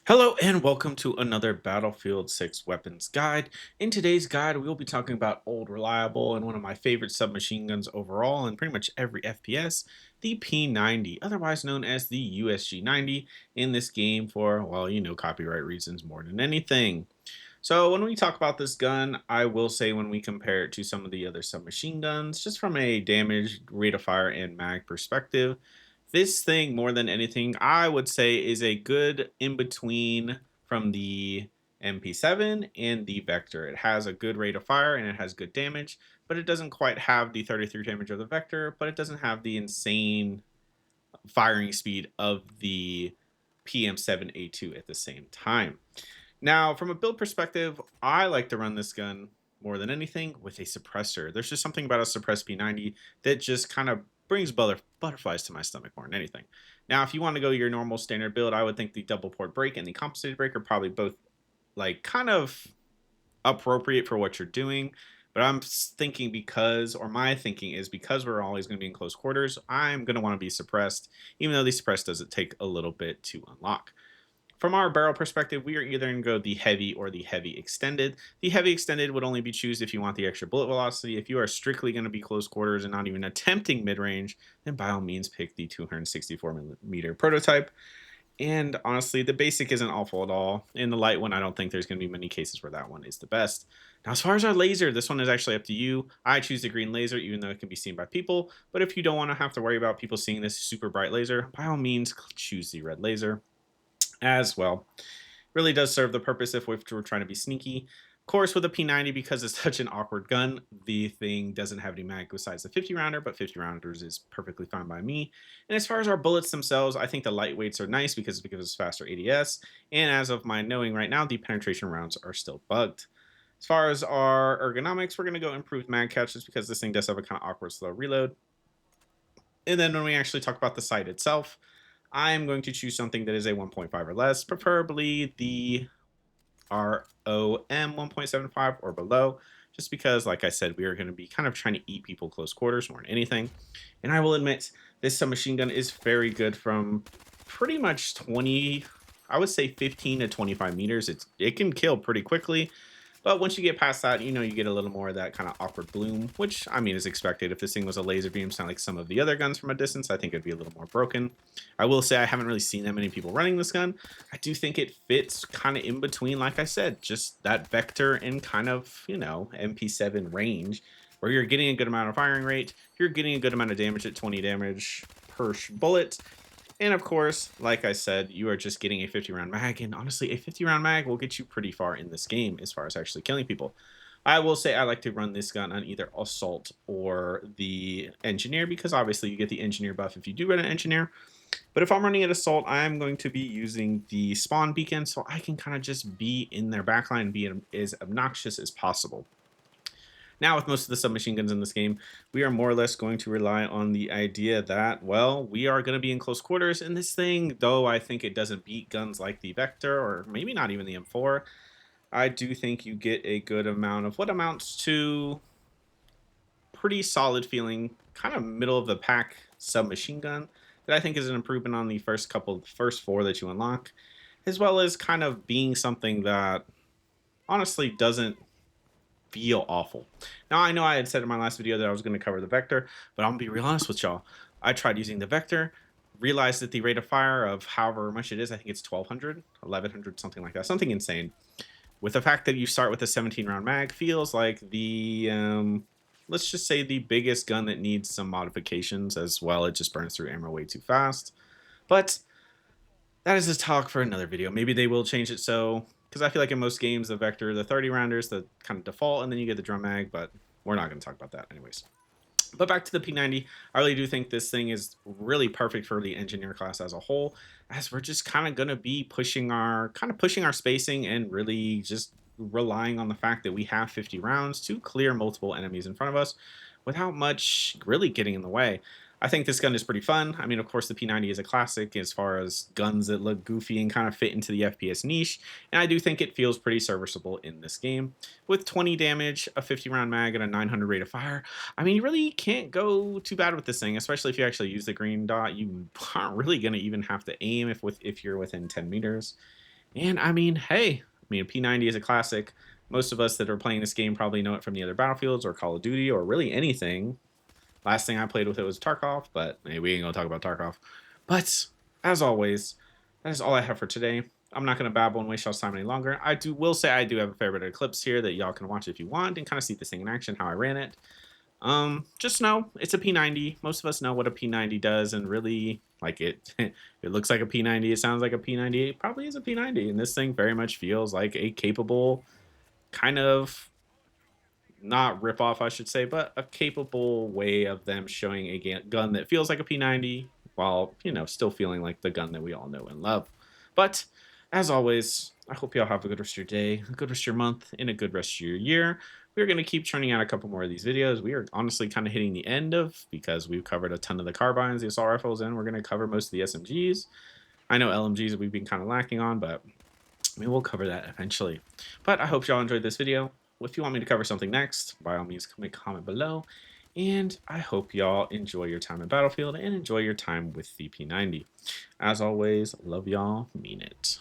Hello and welcome to another Battlefield 6 weapons guide. In today's guide, we will be talking about old, reliable, and one of my favorite submachine guns overall in pretty much every FPS, the P90, otherwise known as the USG-90 in this game for, well, copyright reasons more than anything. So when we talk about this gun, I will say when we compare it to some of the other submachine guns, just from a damage, rate of fire, and mag perspective, this thing, more than anything, I would say is a good in between from the MP7 and the Vector. It has a good rate of fire and it has good damage, but it doesn't quite have the 33 damage of the Vector, but it doesn't have the insane firing speed of the PM7A2 at the same time. Now, from a build perspective, I like to run this gun more than anything with a suppressor. There's just something about a suppressed P90 that just kind of brings butterflies to my stomach more than anything. Now, if you want to go your normal standard build, I would think the double port brake and the compensated brake are probably both like kind of appropriate for what you're doing. But I'm thinking my thinking is because we're always going to be in close quarters, I'm going to want to be suppressed, even though the suppressed does take a little bit to unlock. From our barrel perspective, we are either going to go the heavy or the heavy extended. The heavy extended would only be choose if you want the extra bullet velocity. If you are strictly going to be close quarters and not even attempting mid-range, then by all means pick the 264 millimeter prototype. And honestly, the basic isn't awful at all. In the light one, I don't think there's going to be many cases where that one is the best. Now, as far as our laser, this one is actually up to you. I choose the green laser, even though it can be seen by people. But if you don't want to have to worry about people seeing this super bright laser, by all means, choose the red laser as well. Really does serve the purpose if we're trying to be sneaky. Of course, with a P90, because it's such an awkward gun, the thing doesn't have any mag besides the 50 rounder, but 50 rounders is perfectly fine by me. And as far as our bullets themselves, I think the lightweights are nice because it gives us faster ADS. And as of my knowing right now, the penetration rounds are still bugged. As far as our ergonomics, we're going to go improved mag catch just because this thing does have a kind of awkward slow reload. And then when we actually talk about the sight itself, I'm going to choose something that is a 1.5 or less, preferably the ROM 1.75 or below, just because, like I said, we are going to be kind of trying to eat people close quarters more than anything. And I will admit, this submachine gun is very good from pretty much 20, I would say 15 to 25 meters. It can kill pretty quickly. But once you get past that, you get a little more of that kind of awkward bloom, which, I mean, is expected. If this thing was a laser beam, sound like some of the other guns from a distance, I think it'd be a little more broken. I will say I haven't really seen that many people running this gun. I do think it fits kind of in between, like I said, just that Vector and kind of, MP7 range, where you're getting a good amount of firing rate, you're getting a good amount of damage at 20 damage per bullet, and of course, like I said, you are just getting a 50 round mag, and honestly, a 50 round mag will get you pretty far in this game as far as actually killing people. I will say I like to run this gun on either Assault or the Engineer because obviously you get the Engineer buff if you do run an Engineer. But if I'm running at Assault, I'm going to be using the Spawn Beacon so I can kind of just be in their backline and be as obnoxious as possible. Now, with most of the submachine guns in this game, we are more or less going to rely on the idea that, well, we are going to be in close quarters in this thing, though I think it doesn't beat guns like the Vector or maybe not even the M4. I do think you get a good amount of what amounts to pretty solid feeling, kind of middle of the pack submachine gun that I think is an improvement on the first four that you unlock, as well as kind of being something that honestly doesn't feel awful. Now, I know I had said in my last video that I was going to cover the Vector, but I'm going to be real honest with y'all. I tried using the Vector, realized that the rate of fire of however much it is, I think it's 1200, 1100, something like that, something insane. With the fact that you start with a 17 round mag, feels like the, let's just say the biggest gun that needs some modifications as well. It just burns through ammo way too fast. But that is a talk for another video. Maybe they will change it so, because I feel like in most games, the Vector, the 30 rounders, the kind of default, and then you get the drum mag, but we're not going to talk about that anyways. But back to the P90, I really do think this thing is really perfect for the engineer class as a whole, as we're just kind of going to be pushing our spacing and really just relying on the fact that we have 50 rounds to clear multiple enemies in front of us without much really getting in the way. I think this gun is pretty fun. I mean, of course, the P90 is a classic as far as guns that look goofy and kind of fit into the FPS niche, and I do think it feels pretty serviceable in this game. With 20 damage, a 50 round mag, and a 900 rate of fire, I mean, you really can't go too bad with this thing, especially if you actually use the green dot. You aren't really going to even have to aim if you're within 10 meters. And I mean, hey, I mean, a P90 is a classic. Most of us that are playing this game probably know it from the other Battlefields or Call of Duty or really anything. Last thing I played with it was Tarkov, but hey, we ain't gonna talk about Tarkov. But as always, that is all I have for today. I'm not gonna babble and waste y'all's time any longer. Will say I do have a fair bit of clips here that y'all can watch if you want and kind of see this thing in action, how I ran it. Just know it's a P90. Most of us know what a P90 does, and really, like it, it looks like a P90. It sounds like a P90. It probably is a P90, and this thing very much feels like a capable, kind of not rip off, I should say, but a capable way of them showing a gun that feels like a P90 while, still feeling like the gun that we all know and love. But as always, I hope y'all have a good rest of your day, a good rest of your month, and a good rest of your year. We're going to keep churning out a couple more of these videos. We are honestly kind of hitting the end of, because we've covered a ton of the carbines, the assault rifles, and we're going to cover most of the SMGs. I know LMGs we've been kind of lacking on, but we will cover that eventually. But I hope y'all enjoyed this video. If you want me to cover something next, by all means, make a comment below. And I hope y'all enjoy your time at Battlefield and enjoy your time with the P90. As always, love y'all, mean it.